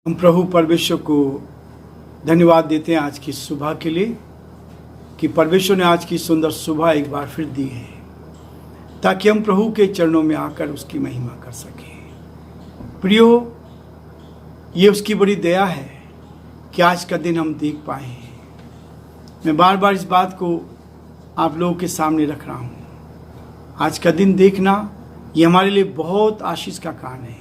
हम प्रभु परमेश्वर को धन्यवाद देते हैं आज की सुबह के लिए कि परमेश्वर ने आज की सुंदर सुबह एक बार फिर दी है ताकि हम प्रभु के चरणों में आकर उसकी महिमा कर सकें। प्रियो, ये उसकी बड़ी दया है कि आज का दिन हम देख पाए हैं। मैं बार बार इस बात को आप लोगों के सामने रख रहा हूँ। आज का दिन देखना ये हमारे लिए बहुत आशीष का कारण है।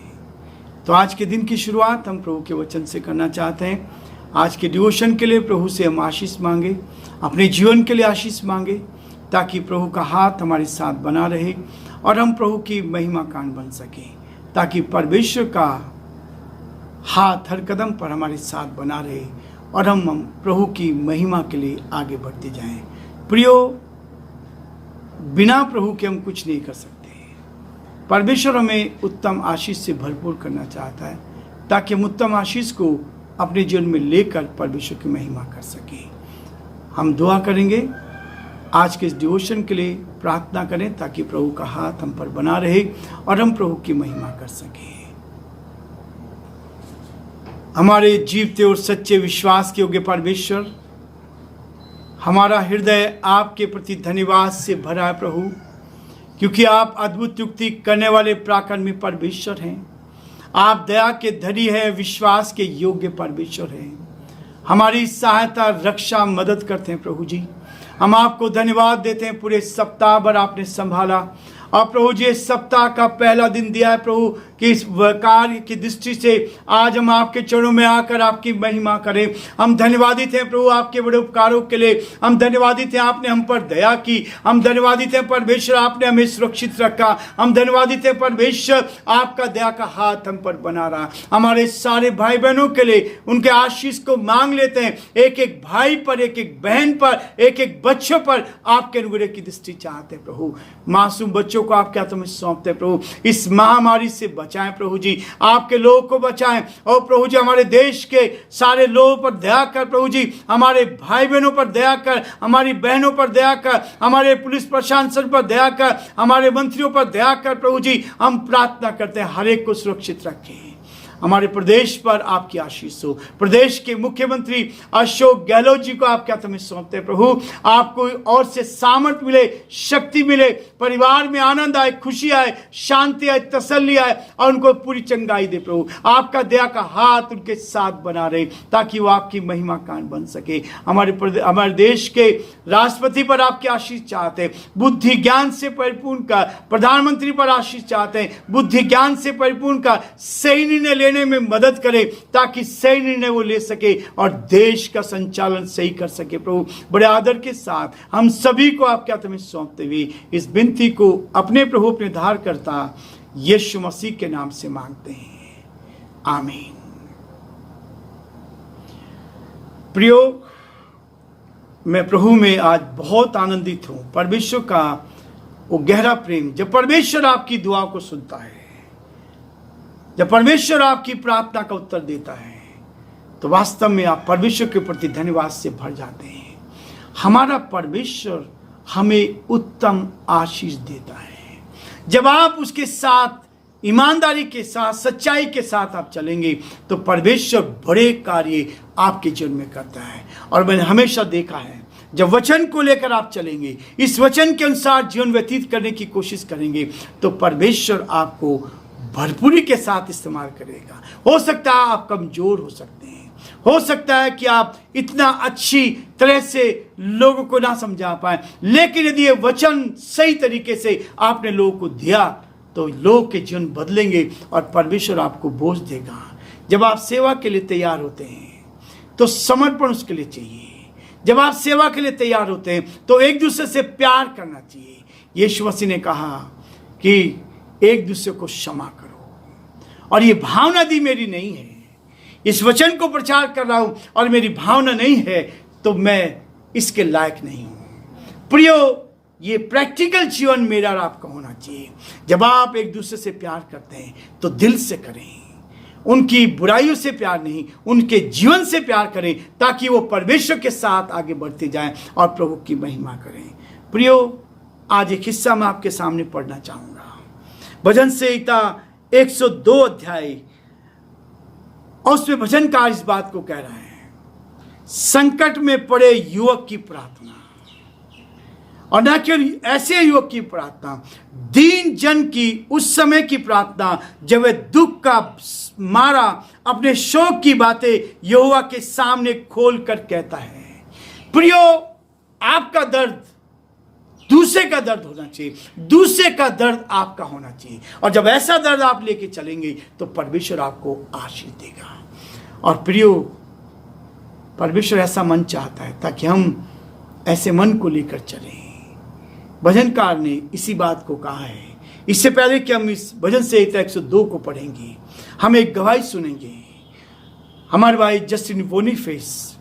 तो आज के दिन की शुरुआत हम प्रभु के वचन से करना चाहते हैं। आज के डिवोशन के लिए प्रभु से हम आशीष मांगे, अपने जीवन के लिए आशीष मांगे, ताकि प्रभु का हाथ हमारे साथ बना रहे और हम प्रभु की महिमा कान बन सकें, ताकि परमेश्वर का हाथ हर कदम पर हमारे साथ बना रहे और हम प्रभु की महिमा के लिए आगे बढ़ते जाएं। प्रियो, बिना प्रभु के हम कुछ नहीं कर सकते। परमेश्वर हमें उत्तम आशीष से भरपूर करना चाहता है ताकि हम उत्तम आशीष को अपने जीवन में लेकर परमेश्वर की महिमा कर सकें। हम दुआ करेंगे, आज के इस डिवोशन के लिए प्रार्थना करें ताकि प्रभु का हाथ हम पर बना रहे और हम प्रभु की महिमा कर सकें। हमारे जीवते और सच्चे विश्वास के योग्य परमेश्वर, हमारा हृदय आपके प्रति धन्यवाद से भरा है प्रभु, क्योंकि आप अद्भुत युक्ति करने वाले पराक्रमी परमेश्वर हैं। आप दया के धनी हैं, विश्वास के योग्य परमेश्वर हैं। हमारी सहायता, रक्षा, मदद करते हैं प्रभु जी। हम आपको धन्यवाद देते हैं, पूरे सप्ताह भर आपने संभाला और प्रभु जी इस सप्ताह का पहला दिन दिया है प्रभु कि इस कार्य की दृष्टि से आज हम आपके चरणों में आकर आपकी महिमा करें। हम धन्यवादित हैं प्रभु आपके बड़े उपकारों के लिए। हम धन्यवादित हैं आपने हम पर दया की। हम धन्यवादित हैं परमेश्वर आपने हमें सुरक्षित रखा। हम धन्यवादित हैं परमेश्वर आपका दया का हाथ हम पर बना रहा। हमारे सारे भाई बहनों के लिए उनके आशीष को मांग लेते हैं। एक एक भाई पर, एक एक बहन पर, एक एक बच्चों पर आपके अनुग्रह की दृष्टि चाहते हैं प्रभु। मासूम बच्चों को आपके हाथों में सौंपते हैं प्रभु। इस महामारी से बचाएं प्रभु जी, आपके लोगों को बचाएं और प्रभु जी हमारे देश के सारे लोगों पर दया कर प्रभु जी। हमारे भाई बहनों पर दया कर, हमारी बहनों पर दया कर, हमारे पुलिस प्रशासन पर दया कर, हमारे मंत्रियों पर दया कर प्रभु जी। हम प्रार्थना करते हैं हर एक को सुरक्षित रखें। हमारे प्रदेश पर आपकी आशीष हो। प्रदेश के मुख्यमंत्री अशोक गहलोत जी को आपके हाथों में सौंपते हैं प्रभु। आपको और से सामर्थ्य मिले, शक्ति मिले, परिवार में आनंद आए, खुशी आए, शांति आए, तसल्ली आए और उनको पूरी चंगाई दे प्रभु। आपका दया का हाथ उनके साथ बना रहे ताकि वो आपकी महिमा कान बन सके। हमारे देश के राष्ट्रपति पर आपकी आशीष चाहते हैं, बुद्धि ज्ञान से परिपूर्ण का। प्रधानमंत्री पर आशीष चाहते हैं, बुद्धि ज्ञान से परिपूर्ण का। सही निर्णय लेने में मदद करे ताकि सही निर्णय वो ले सके और देश का संचालन सही कर सके प्रभु। बड़े आदर के साथ हम सभी को आपके हाथ में सौंपते हुए इस विनती को अपने प्रभु, अपने उद्धारकर्ता यीशु मसीह के नाम से मांगते हैं, आमीन। प्रियो, मैं प्रभु में आज बहुत आनंदित हूं। परमेश्वर का वो गहरा प्रेम, जब परमेश्वर आपकी दुआ को सुनता है, जब परमेश्वर आपकी प्रार्थना का उत्तर देता है, तो वास्तव में आप परमेश्वर के प्रति धन्यवाद से भर जाते हैं। हमारा परमेश्वर हमें उत्तम आशीष देता है। जब आप उसके साथ ईमानदारी के साथ, सच्चाई के साथ आप चलेंगे तो परमेश्वर बड़े कार्य आपके जीवन में करता है। और मैंने हमेशा देखा है, जब वचन को लेकर आप चलेंगे, इस वचन के अनुसार जीवन व्यतीत करने की कोशिश करेंगे, तो परमेश्वर आपको भरपूरी के साथ इस्तेमाल करेगा। हो सकता है आप कमजोर हो सकते हैं, हो सकता है कि आप इतना अच्छी तरह से लोगों को ना समझा पाए, लेकिन यदि ये वचन सही तरीके से आपने लोगों को दिया तो लोग के जीवन बदलेंगे और परमेश्वर आपको बोझ देगा। जब आप सेवा के लिए तैयार होते हैं तो समर्पण उसके लिए चाहिए। जब आप सेवा के लिए तैयार होते हैं तो एक दूसरे से प्यार करना चाहिए। यीशु मसीह ने कहा कि एक दूसरे को क्षमा करो, और ये भावना दी मेरी नहीं है। इस वचन को प्रचार कर रहा हूं और मेरी भावना नहीं है तो मैं इसके लायक नहीं हूं। प्रियो, ये प्रैक्टिकल जीवन मेरा और आपका होना चाहिए। जब आप एक दूसरे से प्यार करते हैं तो दिल से करें, उनकी बुराइयों से प्यार नहीं, उनके जीवन से प्यार करें ताकि वो परमेश्वर के साथ आगे बढ़ते जाएं और प्रभु की महिमा करें। प्रियो, आज एक हिस्सा मैं आपके सामने पढ़ना चाहूंगा। भजन संहिता 102 अध्याय और उसमें भजनकार इस बात को कह रहे हैं, संकट में पड़े युवक की प्रार्थना, और न केवल ऐसे युवक की प्रार्थना, दीन जन की उस समय की प्रार्थना जब वह दुख का मारा अपने शोक की बातें यहोवा के सामने खोल कर कहता है। प्रियो, आपका दर्द दूसरे का दर्द होना चाहिए, दूसरे का दर्द आपका होना चाहिए, और जब ऐसा दर्द आप लेके चलेंगे तो परमेश्वर आपको आशीष देगा। और प्रियो, परमेश्वर ऐसा मन चाहता है ताकि हम ऐसे मन को लेकर चलें। भजनकार ने इसी बात को कहा है। इससे पहले कि हम इस भजन संहिता 102 को पढ़ेंगे, हम एक गवाही सुनेंगे। हमारे भाई जस्टिन बोनीफेस,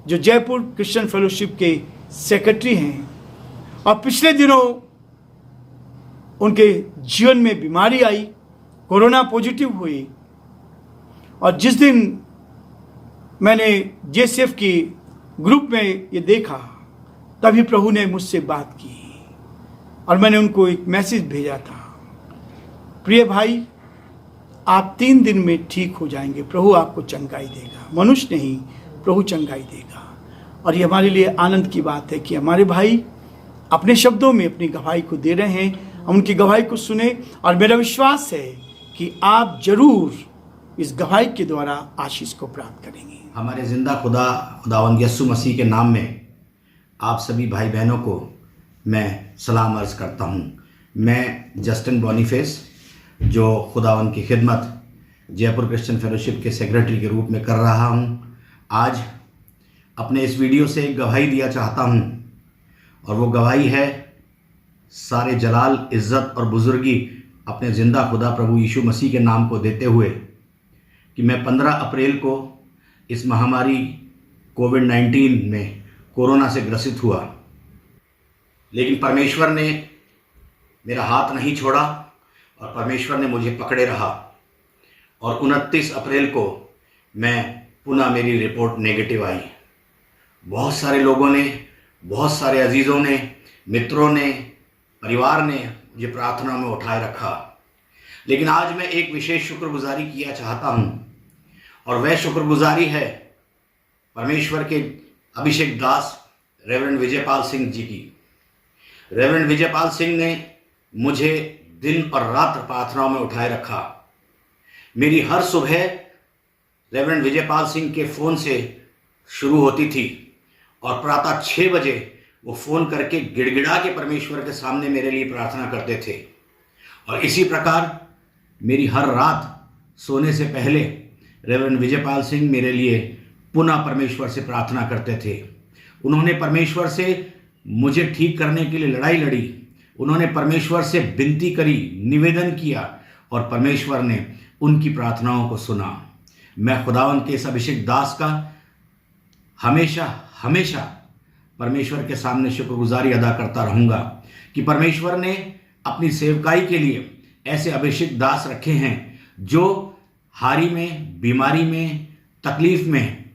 जो जयपुर क्रिश्चियन फेलोशिप के सेक्रेटरी हैं, और पिछले दिनों उनके जीवन में बीमारी आई, कोरोना पॉजिटिव हुई, और जिस दिन मैंने जेसीएफ की ग्रुप में ये देखा, तभी प्रभु ने मुझसे बात की और मैंने उनको एक मैसेज भेजा था, प्रिय भाई, आप 3 दिन में ठीक हो जाएंगे, प्रभु आपको चंगाई देगा। मनुष्य नहीं, प्रभु चंगाई देगा। और ये हमारे लिए आनंद की बात है कि हमारे भाई अपने शब्दों में अपनी गवाही को दे रहे हैं। हम उनकी गवाही को सुने, और मेरा विश्वास है कि आप जरूर इस गवाही के द्वारा आशीष को प्राप्त करेंगे। हमारे जिंदा खुदावंद यीशु मसीह के नाम में आप सभी भाई बहनों को मैं सलाम अर्ज़ करता हूँ। मैं जस्टिन बोनीफेस, जो खुदावंद की खिदमत जयपुर क्रिश्चियन फेलोशिप के सेक्रेटरी के रूप में कर रहा हूँ, आज अपने इस वीडियो से एक गवाही दिया चाहता हूँ, और वो गवाही है सारे जलाल, इज़्ज़त और बुजुर्गी अपने ज़िंदा खुदा प्रभु यीशु मसीह के नाम को देते हुए कि मैं 15 अप्रैल को इस महामारी कोविड-19 में कोरोना से ग्रसित हुआ, लेकिन परमेश्वर ने मेरा हाथ नहीं छोड़ा और परमेश्वर ने मुझे पकड़े रहा, और 29 अप्रैल को मैं पुनः मेरी रिपोर्ट नेगेटिव आई। बहुत सारे लोगों ने, बहुत सारे अजीज़ों ने, मित्रों ने, परिवार ने मुझे प्रार्थना में उठाए रखा, लेकिन आज मैं एक विशेष शुक्रगुजारी किया चाहता हूँ, और वह शुक्रगुजारी है परमेश्वर के अभिषेक दास रेवरेंड विजयपाल सिंह जी की। रेवरेंड विजयपाल सिंह ने मुझे दिन और रात प्रार्थनाओं में उठाए रखा। मेरी हर सुबह रेवरेंड विजयपाल सिंह के फ़ोन से शुरू होती थी, और प्रातः 6 बजे वो फ़ोन करके गिड़गिड़ा के परमेश्वर के सामने मेरे लिए प्रार्थना करते थे। और इसी प्रकार मेरी हर रात सोने से पहले रेवरेंड विजयपाल सिंह मेरे लिए पुनः परमेश्वर से प्रार्थना करते थे। उन्होंने परमेश्वर से मुझे ठीक करने के लिए लड़ाई लड़ी, उन्होंने परमेश्वर से विनती करी, निवेदन किया, और परमेश्वर ने उनकी प्रार्थनाओं को सुना। मैं खुदावंद के इस अभिषेक दास का हमेशा हमेशा परमेश्वर के सामने शुक्रगुजारी अदा करता रहूँगा कि परमेश्वर ने अपनी सेवकाई के लिए ऐसे अभिषेक दास रखे हैं जो हारी में, बीमारी में, तकलीफ में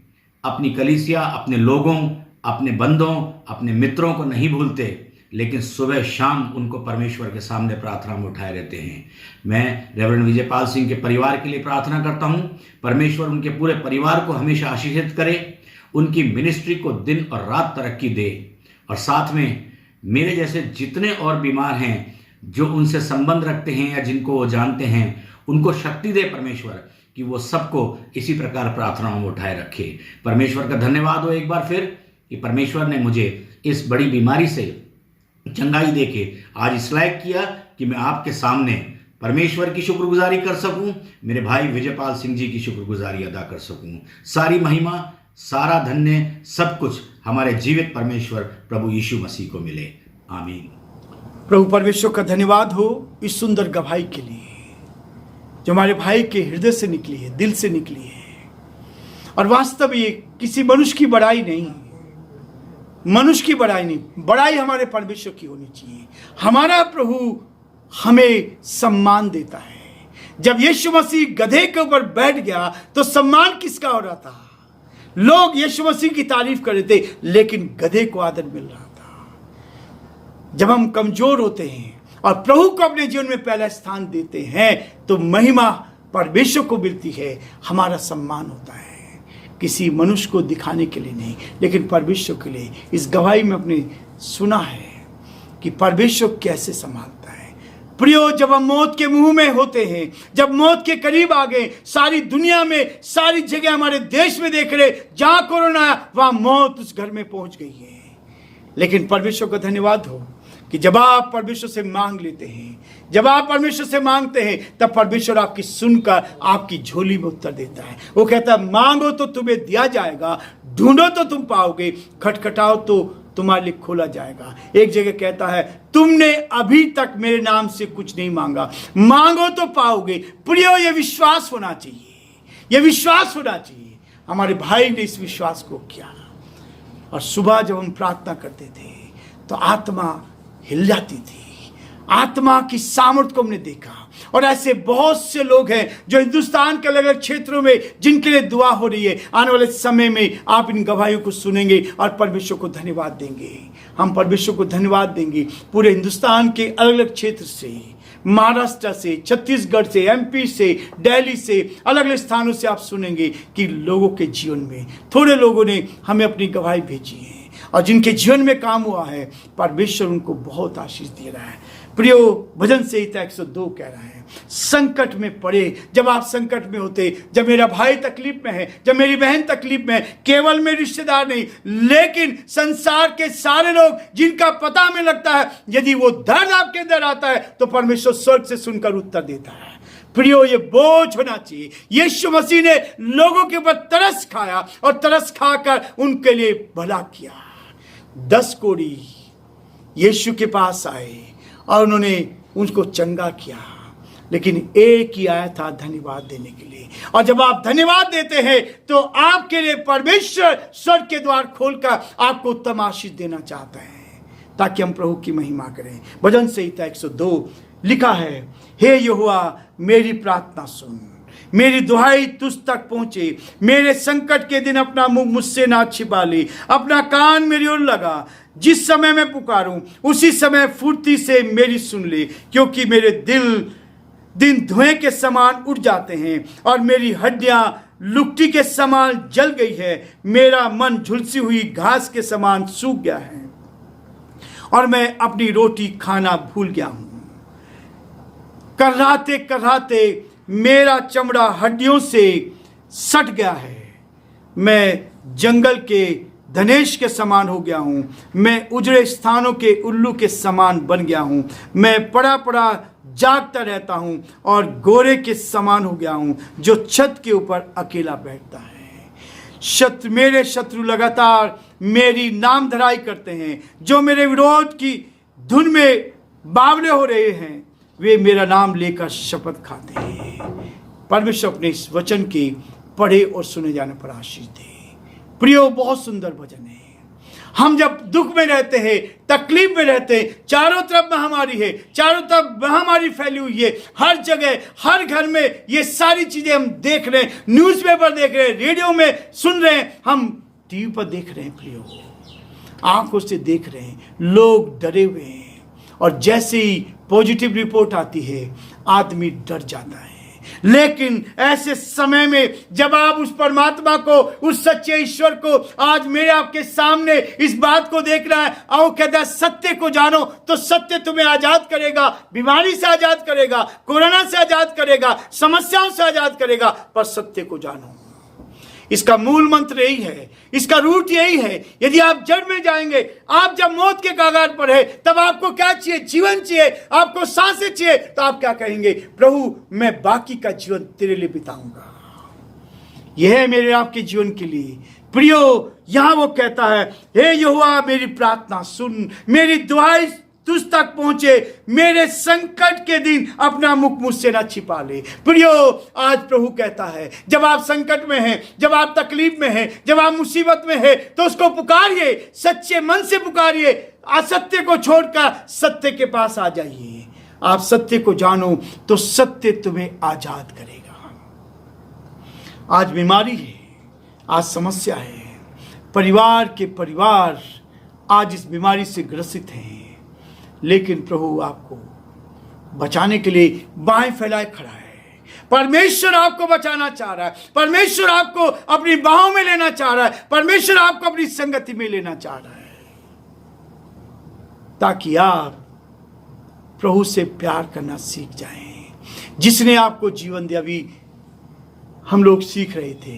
अपनी कलीसिया, अपने लोगों, अपने बंदों, अपने मित्रों को नहीं भूलते, लेकिन सुबह शाम उनको परमेश्वर के सामने प्रार्थना में उठाए रहते हैं। मैं रेवरेंड विजयपाल सिंह के परिवार के लिए प्रार्थना करता हूं। परमेश्वर उनके पूरे परिवार को हमेशा आशीषित करे, उनकी मिनिस्ट्री को दिन और रात तरक्की दे, और साथ में मेरे जैसे जितने और बीमार हैं, जो उनसे संबंध रखते हैं या जिनको वो जानते हैं, उनको शक्ति दे परमेश्वर कि वो सबको इसी प्रकार प्रार्थनाओं में उठाए रखे। परमेश्वर का धन्यवाद हो एक बार फिर कि परमेश्वर ने मुझे इस बड़ी बीमारी से चंगाई देके आज इस लायक किया कि मैं आपके सामने परमेश्वर की शुक्रगुजारी कर सकूं, मेरे भाई विजयपाल सिंह जी की शुक्रगुजारी अदा कर सकूं। सारी महिमा, सारा धन्य, सब कुछ हमारे जीवित परमेश्वर प्रभु यीशु मसीह को मिले। आमीन। प्रभु परमेश्वर का धन्यवाद हो इस सुंदर गवाही के लिए जो हमारे भाई के हृदय से निकली है, दिल से निकली है। और वास्तव ये किसी मनुष्य की बड़ाई नहीं, मनुष्य की बड़ाई नहीं, बड़ाई हमारे परमेश्वर की होनी चाहिए। हमारा प्रभु हमें सम्मान देता है। जब यीशु मसीह गधे के ऊपर बैठ गया तो सम्मान किसका हो रहा था? लोग यीशु मसीह की तारीफ कर रहे थे, लेकिन गधे को आदर मिल रहा था। जब हम कमजोर होते हैं और प्रभु को अपने जीवन में पहला स्थान देते हैं तो महिमा परमेश्वर को मिलती है, हमारा सम्मान होता है। किसी मनुष्य को दिखाने के लिए नहीं, लेकिन परमेश्वर के लिए। इस गवाही में अपने सुना है कि परमेश्वर कैसे संभालता है। प्रियो, जब हम मौत के मुंह में होते हैं, जब मौत के करीब आ गए, सारी दुनिया में, सारी जगह हमारे देश में देख रहे, जहां कोरोना है वहां मौत उस घर में पहुंच गई है। लेकिन परमेश्वर का धन्यवाद हो कि जब आप परमेश्वर से मांग लेते हैं, जब आप परमेश्वर से मांगते हैं, तब परमेश्वर आपकी सुनकर आपकी झोली में उत्तर देता है। वो कहता है, मांगो तो तुम्हें दिया जाएगा, ढूंढो तो तुम पाओगे, खटखटाओ तो तुम्हारे लिए खोला जाएगा। एक जगह कहता है, तुमने अभी तक मेरे नाम से कुछ नहीं मांगा, मांगो तो पाओगे। प्रियो, ये विश्वास होना चाहिए, ये विश्वास होना चाहिए। हमारे भाई ने इस विश्वास को किया, और सुबह जब हम प्रार्थना करते थे तो आत्मा हिल जाती थी, आत्मा की सामर्थ्य को हमने देखा। और ऐसे बहुत से लोग हैं जो हिंदुस्तान के अलग अलग क्षेत्रों में, जिनके लिए दुआ हो रही है। आने वाले समय में आप इन गवाहियों को सुनेंगे और परमेश्वर को धन्यवाद देंगे। हम परमेश्वर को धन्यवाद देंगे। पूरे हिंदुस्तान के अलग अलग क्षेत्र से, महाराष्ट्र से, छत्तीसगढ़ से, एमपी से, दिल्ली से, अलग अलग स्थानों से आप सुनेंगे कि लोगों के जीवन में, थोड़े लोगों ने हमें अपनी गवाही भेजी है, और जिनके जीवन में काम हुआ है, परमेश्वर उनको बहुत आशीष दे रहा है। प्रियो, भजन संहिता 102 कह रहा है, संकट में पड़े, जब आप संकट में होते, जब मेरा भाई तकलीफ में है, जब मेरी बहन तकलीफ में है, केवल मेरे रिश्तेदार नहीं, लेकिन संसार के सारे लोग जिनका पता हमें लगता है, यदि वो दर्द आपके अंदर आता है तो परमेश्वर स्वर्ग से सुनकर उत्तर देता है। प्रियो, ये बोझ होना चाहिए। यीशु मसीह ने लोगों के ऊपर तरस खाया, और तरस खाकर उनके लिए भला किया। 10 कोढ़ी यीशु के पास आए और उन्होंने उनको चंगा किया, लेकिन एक ही आया था धन्यवाद देने के लिए। और जब आप धन्यवाद देते हैं तो आपके लिए परमेश्वर स्वर्ग के द्वार खोलकर आपको उत्तम आशीष देना चाहता है, ताकि हम प्रभु की महिमा करें। भजन संहिता 102 लिखा है, हे यहोवा मेरी प्रार्थना सुन, मेरी दुहाई तुझ तक पहुंचे, मेरे संकट के दिन अपना मुंह मुझसे ना छिपा ले, अपना कान मेरी ओर लगा, जिस समय मैं पुकारूं उसी समय फुर्ती से मेरी सुन ले, क्योंकि मेरे दिन धुएं के समान उड़ जाते हैं और मेरी हड्डियां लुकटी के समान जल गई है। मेरा मन झुलसी हुई घास के समान सूख गया है और मैं अपनी रोटी खाना भूल गया हूं। कर्राते कर्राते मेरा चमड़ा हड्डियों से सट गया है। मैं जंगल के धनेश के समान हो गया हूं, मैं उजड़े स्थानों के उल्लू के समान बन गया हूं। मैं पड़ा पड़ा जागता रहता हूं और गोरे के समान हो गया हूं, जो छत के ऊपर अकेला बैठता है। मेरे शत्रु लगातार मेरी नाम धराई करते हैं, जो मेरे विरोध की धुन में बावले हो रहे हैं, वे मेरा नाम लेकर शपथ खाते हैं। परमेश्वर अपने इस वचन के पढ़े और सुने जाने पर आशीष दे। प्रियो, बहुत सुंदर भजन है। हम जब दुख में रहते हैं, तकलीफ में रहते हैं, चारों तरफ महामारी है, चारों तरफ महामारी फैली हुई है, हर जगह, हर घर में ये सारी चीजें हम देख रहे हैं, न्यूज़पेपर देख रहे हैं, रेडियो में सुन रहे हैं, हम टीवी पर देख रहे हैं। प्रियो, आंखों से देख रहे हैं, लोग डरे हुए हैं, और जैसे ही पॉजिटिव रिपोर्ट आती है आदमी डर जाता है। लेकिन ऐसे समय में जब आप उस परमात्मा को, उस सच्चे ईश्वर को आज मेरे आपके सामने इस बात को देख रहा है, और कहता है सत्य को जानो तो सत्य तुम्हें आजाद करेगा, बीमारी से आजाद करेगा, कोरोना से आजाद करेगा, समस्याओं से आजाद करेगा, पर सत्य को जानो। इसका मूल मंत्र यही है, इसका रूट यही है। यदि आप जड़ में जाएंगे, आप जब मौत के कगार पर है, तब आपको क्या चाहिए? जीवन चाहिए, आपको सांसें चाहिए, तो आप क्या कहेंगे? प्रभु, मैं बाकी का जीवन तेरे लिए बिताऊंगा। यह है मेरे आपके जीवन के लिए। प्रियो, यहां वो कहता है, हे यहोवा मेरी प्रार्थना सुन, मेरी दुआई तुझ तक पहुंचे, मेरे संकट के दिन अपना मुख मुझसे ना छिपा ले। प्रियो, आज प्रभु कहता है, जब आप संकट में हैं, जब आप तकलीफ में हैं, जब आप मुसीबत में हैं, तो उसको पुकारिए, सच्चे मन से पुकारिए, असत्य को छोड़कर सत्य के पास आ जाइए। आप सत्य को जानो तो सत्य तुम्हें आजाद करेगा। आज बीमारी है, आज समस्या है, परिवार के परिवार आज इस बीमारी से ग्रसित हैं, लेकिन प्रभु आपको बचाने के लिए बाहें फैलाए खड़ा है। परमेश्वर आपको बचाना चाह रहा है, परमेश्वर आपको अपनी बाहों में लेना चाह रहा है, परमेश्वर आपको अपनी संगति में लेना चाह रहा है, ताकि आप प्रभु से प्यार करना सीख जाएं, जिसने आपको जीवन दिया। अभी हम लोग सीख रहे थे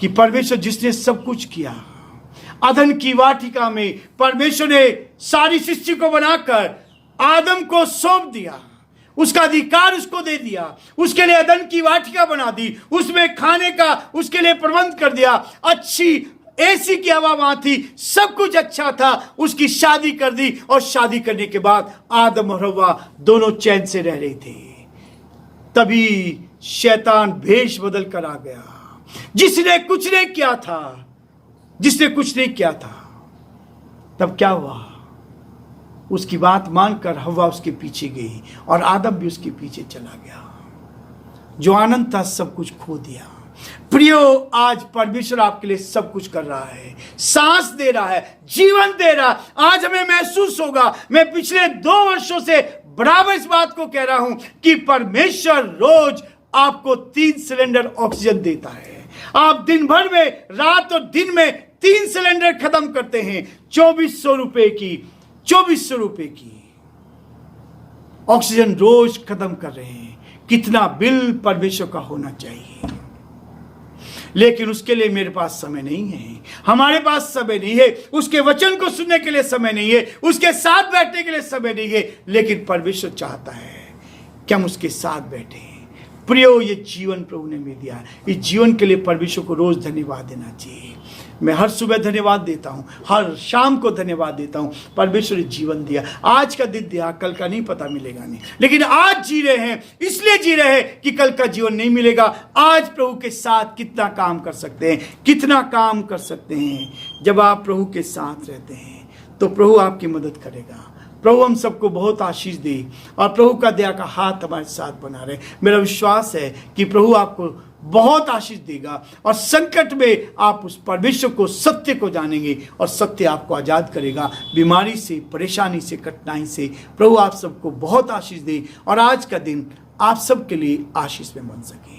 कि परमेश्वर जिसने सब कुछ किया, अदन की वाटिका में परमेश्वर ने सारी सृष्टि को बनाकर आदम को सौंप दिया, उसका अधिकार उसको दे दिया, उसके लिए अदन की वाटिका बना दी, उसमें खाने का उसके लिए प्रबंध कर दिया, अच्छी एसी की हवा वहां थी, सब कुछ अच्छा था, उसकी शादी कर दी और शादी करने के बाद आदम और हव्वा दोनों चैन से रह रहे थे। तभी शैतान भेष बदल कर आ गया, जिसने कुछ नहीं किया था, तब क्या हुआ? उसकी बात मानकर हव्वा उसके पीछे गई और आदम भी उसके पीछे चला गया। जो आनंद था सब कुछ खो दिया। प्रियो, आज परमेश्वर आपके लिए सब कुछ कर रहा है, सांस दे रहा है, जीवन दे रहा है। आज हमें महसूस होगा, मैं पिछले 2 वर्षों से बराबर इस बात को कह रहा हूं कि परमेश्वर रोज आपको 3 सिलेंडर ऑक्सीजन देता है। आप दिन भर में, रात और दिन में 3 सिलेंडर खत्म करते हैं। 2400 रुपए की ऑक्सीजन रोज खत्म कर रहे हैं। कितना बिल परमेश्वर का होना चाहिए, लेकिन उसके लिए मेरे पास समय नहीं है, हमारे पास समय नहीं है, उसके वचन को सुनने के लिए समय नहीं है, उसके साथ बैठने के लिए समय नहीं है। लेकिन परमेश्वर चाहता है कि हम उसके साथ बैठे। प्रियो, ये जीवन प्रभु ने हमें दिया है, इस जीवन के लिए परमेश्वर को रोज धन्यवाद देना चाहिए। मैं हर सुबह धन्यवाद देता हूँ, हर शाम को धन्यवाद देता हूँ। परमेश्वर ने जीवन दिया, आज का दिन दिया, कल का नहीं पता मिलेगा नहीं, लेकिन आज जी रहे हैं, इसलिए जी रहे हैं कि कल का जीवन नहीं मिलेगा। आज प्रभु के साथ कितना काम कर सकते हैं, कितना काम कर सकते हैं। जब आप प्रभु के साथ रहते हैं तो प्रभु आपकी मदद करेगा। प्रभु हम सबको बहुत आशीष दे और प्रभु का दया का हाथ हमारे साथ बना रहे। मेरा विश्वास है कि प्रभु आपको बहुत आशीष देगा और संकट में आप उस परमेश्वर को, सत्य को जानेंगे और सत्य आपको आजाद करेगा बीमारी से, परेशानी से, कठिनाई से। प्रभु आप सबको बहुत आशीष दे और आज का दिन आप सबके लिए आशीष में बन सके।